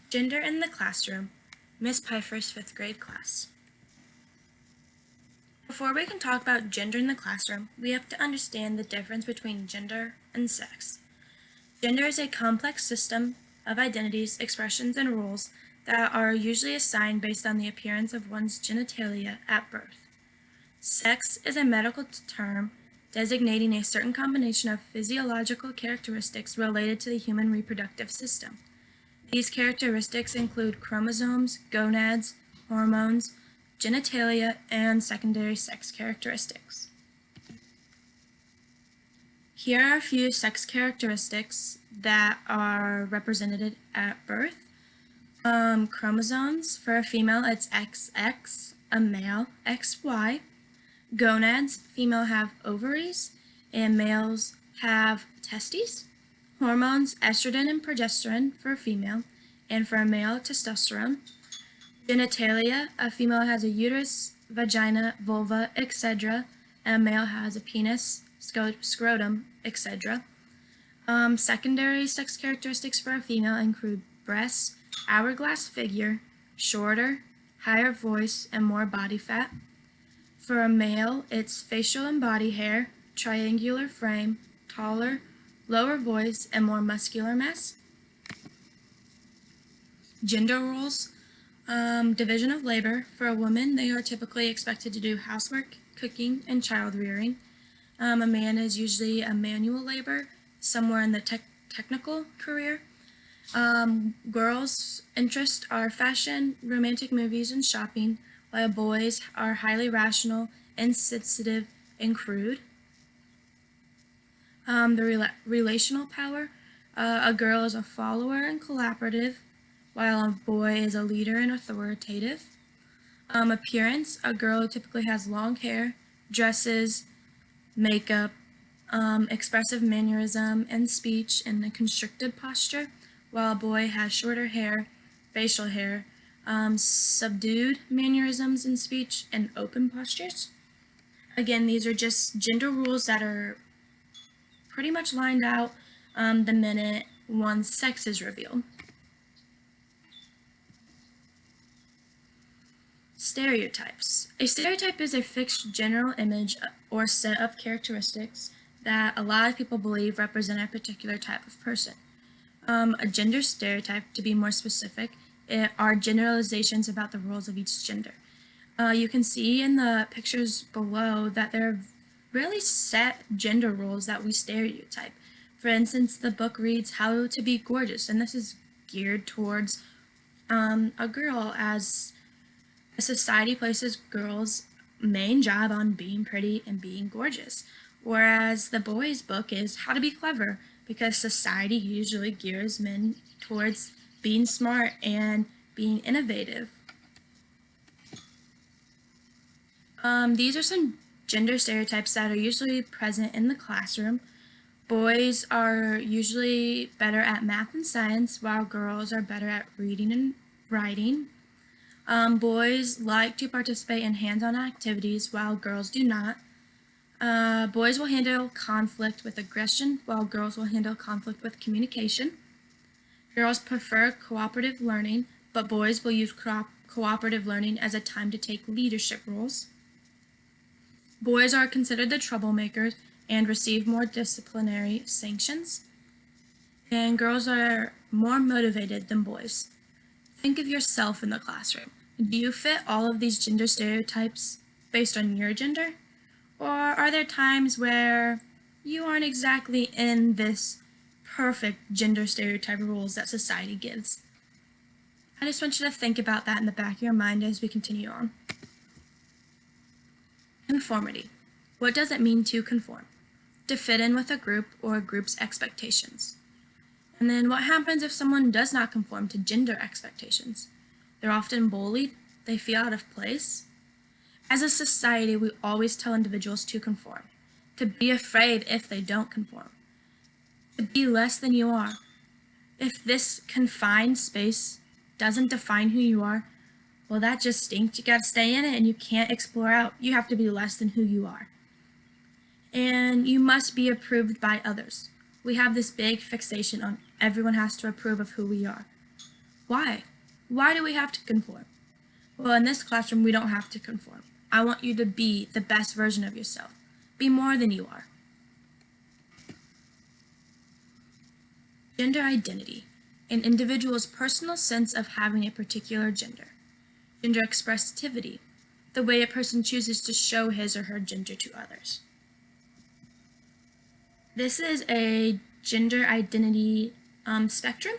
Gender in the Classroom, Miss Pfeiffer's 5th grade class. Before we can talk about gender in the classroom, we have to understand the difference between gender and sex. Gender is a complex system of identities, expressions, and roles that are usually assigned based on the appearance of one's genitalia at birth. Sex is a medical term designating a certain combination of physiological characteristics related to the human reproductive system. These characteristics include chromosomes, gonads, hormones, genitalia, and secondary sex characteristics. Here are a few sex characteristics that are represented at birth. Chromosomes, for a female it's XX, a male XY. Gonads, female have ovaries, and males have testes. Hormones, estrogen and progesterone for a female, and for a male, testosterone. Genitalia, a female has a uterus, vagina, vulva, etc., and a male has a penis, scrotum, etc. Secondary sex characteristics for a female include breasts, hourglass figure, shorter, higher voice, and more body fat. For a male, it's facial and body hair, triangular frame, taller, lower voice, and more muscular mass. Gender roles, division of labor. For a woman, they are typically expected to do housework, cooking, and child rearing. A man is usually a manual labor, somewhere in the technical career. Girls' interests are fashion, romantic movies, and shopping, while boys are highly rational, insensitive, and crude. The relational power, a girl is a follower and collaborative, while a boy is a leader and authoritative. Appearance, a girl typically has long hair, dresses, makeup, expressive mannerism and speech, and a constricted posture, while a boy has shorter hair, facial hair, subdued mannerisms in speech, and open postures. Again, these are just gender rules that are pretty much lined out the minute one's sex is revealed. Stereotypes. A stereotype is a fixed general image or set of characteristics that a lot of people believe represent a particular type of person. A gender stereotype, to be more specific, are generalizations about the roles of each gender. You can see in the pictures below that there are really set gender roles that we stereotype. For instance, the book reads How to Be Gorgeous, and this is geared towards a girl, as society places girls' main job on being pretty and being gorgeous, whereas the boys' book is How to Be Clever, because society usually gears men towards being smart and being innovative. These are some gender stereotypes that are usually present in the classroom. Boys are usually better at math and science, while girls are better at reading and writing. Boys like to participate in hands-on activities, while girls do not. Boys will handle conflict with aggression, while girls will handle conflict with communication. Girls prefer cooperative learning, but boys will use cooperative learning as a time to take leadership roles. Boys are considered the troublemakers and receive more disciplinary sanctions. And girls are more motivated than boys. Think of yourself in the classroom. Do you fit all of these gender stereotypes based on your gender? Or are there times where you aren't exactly in this perfect gender stereotype rules that society gives? I just want you to think about that in the back of your mind as we continue on. Conformity. What does it mean to conform? To fit in with a group or a group's expectations. And then what happens if someone does not conform to gender expectations? They're often bullied, they feel out of place. As a society, we always tell individuals to conform, to be afraid if they don't conform, to be less than you are. If this confined space doesn't define who you are, well, that just stinks. You gotta stay in it and you can't explore out. You have to be less than who you are. And you must be approved by others. We have this big fixation on everyone has to approve of who we are. Why? Why do we have to conform? Well, in this classroom, we don't have to conform. I want you to be the best version of yourself. Be more than you are. Gender identity, an individual's personal sense of having a particular gender. Gender expressivity, the way a person chooses to show his or her gender to others. This is a gender identity spectrum.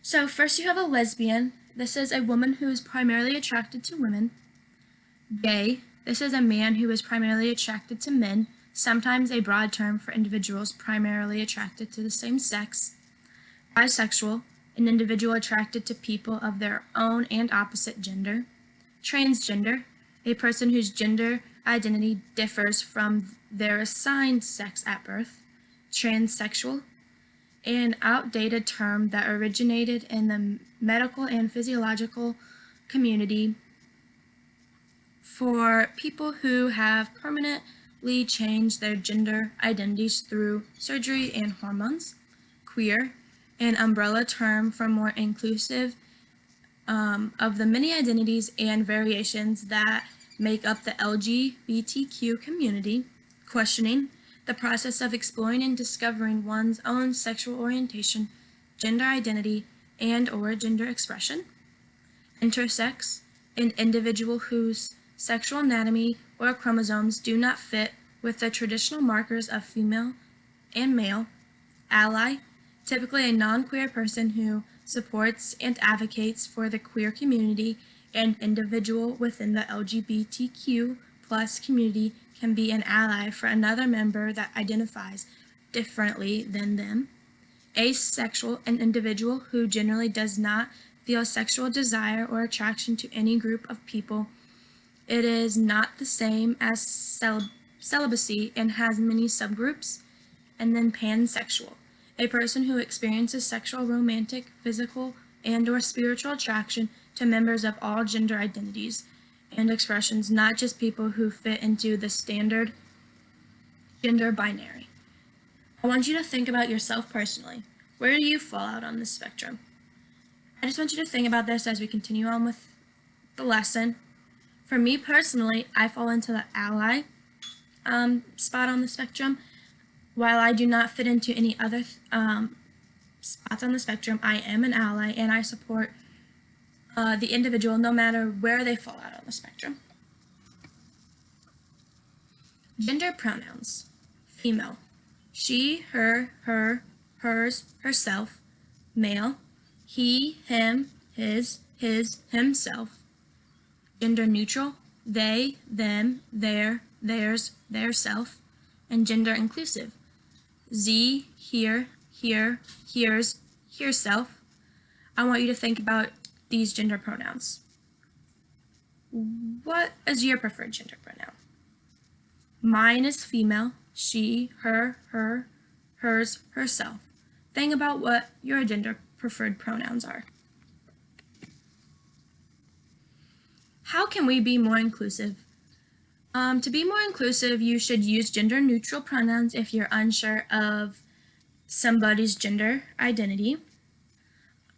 So first you have a lesbian. This is a woman who is primarily attracted to women. Gay. This is a man who is primarily attracted to men, sometimes a broad term for individuals primarily attracted to the same sex. Bisexual, an individual attracted to people of their own and opposite gender. Transgender, a person whose gender identity differs from their assigned sex at birth. Transsexual, an outdated term that originated in the medical and physiological community for people who have permanently changed their gender identities through surgery and hormones. Queer, an umbrella term for more inclusive of the many identities and variations that make up the LGBTQ community. Questioning, the process of exploring and discovering one's own sexual orientation, gender identity, and/or gender expression. Intersex, an individual whose sexual anatomy or chromosomes do not fit with the traditional markers of female and male. Ally, typically a non-queer person who supports and advocates for the queer community. An individual within the LGBTQ plus community can be an ally for another member that identifies differently than them. Asexual, an individual who generally does not feel sexual desire or attraction to any group of people. It is not the same as celibacy and has many subgroups. And then pansexual, a person who experiences sexual, romantic, physical, and/or spiritual attraction to members of all gender identities and expressions, not just people who fit into the standard gender binary. I want you to think about yourself personally. Where do you fall out on this spectrum? I just want you to think about this as we continue on with the lesson. For me personally, I fall into the ally spot on the spectrum. While I do not fit into any other spots on the spectrum, I am an ally and I support the individual no matter where they fall out on the spectrum. Gender pronouns. Female. She, her, hers, herself. Male. He, him, his, himself. Gender neutral. They, them, their, theirs, their self. And gender inclusive. Z, here, here's, herself. I want you to think about these gender pronouns. What is your preferred gender pronoun? Mine is female. She, her, hers, herself. Think about what your gender preferred pronouns are. How can we be more inclusive? To be more inclusive, you should use gender neutral pronouns if you're unsure of somebody's gender identity.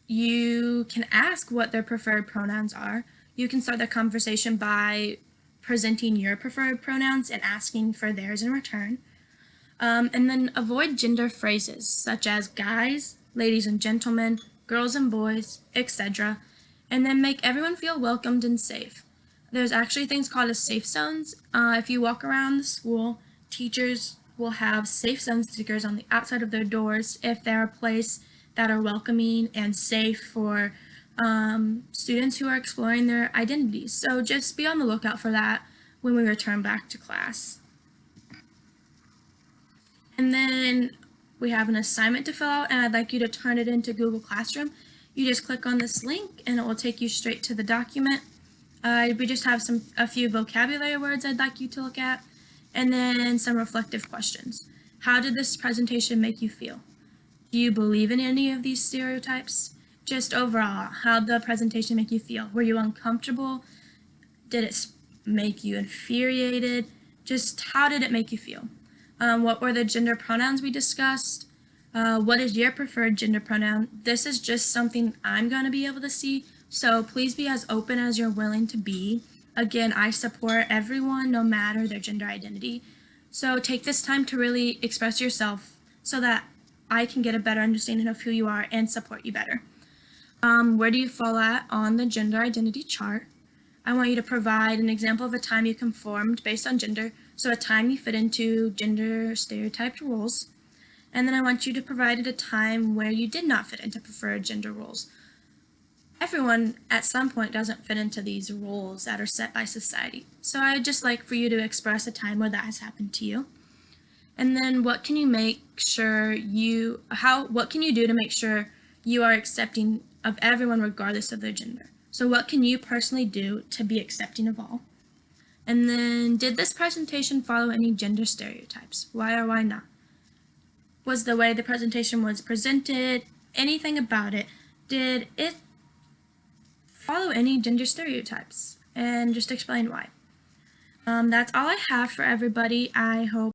You can ask what their preferred pronouns are. You can start the conversation by presenting your preferred pronouns and asking for theirs in return. And then avoid gender phrases such as guys, ladies and gentlemen, girls and boys, etc. And then make everyone feel welcomed and safe. There's actually things called as safe zones. If you walk around the school, teachers will have safe zone stickers on the outside of their doors if they're a place that are welcoming and safe for students who are exploring their identities. So just be on the lookout for that when we return back to class. And then we have an assignment to fill out, and I'd like you to turn it into Google Classroom. You just click on this link and it will take you straight to the document. We just have a few vocabulary words I'd like you to look at, and then some reflective questions. How did this presentation make you feel? Do you believe in any of these stereotypes? Just overall, how did the presentation make you feel? Were you uncomfortable? Did it make you infuriated? Just how did it make you feel? What were the gender pronouns we discussed? What is your preferred gender pronoun? This is just something I'm going to be able to see, so please be as open as you're willing to be. Again, I support everyone no matter their gender identity. So take this time to really express yourself so that I can get a better understanding of who you are and support you better. Where do you fall at on the gender identity chart? I want you to provide an example of a time you conformed based on gender, so a time you fit into gender stereotyped roles. And then I want you to provide at a time where you did not fit into preferred gender roles. Everyone at some point doesn't fit into these roles that are set by society. So I'd just like for you to express a time where that has happened to you. And then what can you do to make sure you are accepting of everyone regardless of their gender? So what can you personally do to be accepting of all? And then, did this presentation follow any gender stereotypes? Why or why not? Was the way the presentation was presented, anything about it, did it follow any gender stereotypes? And just explain why. That's all I have for everybody. I hope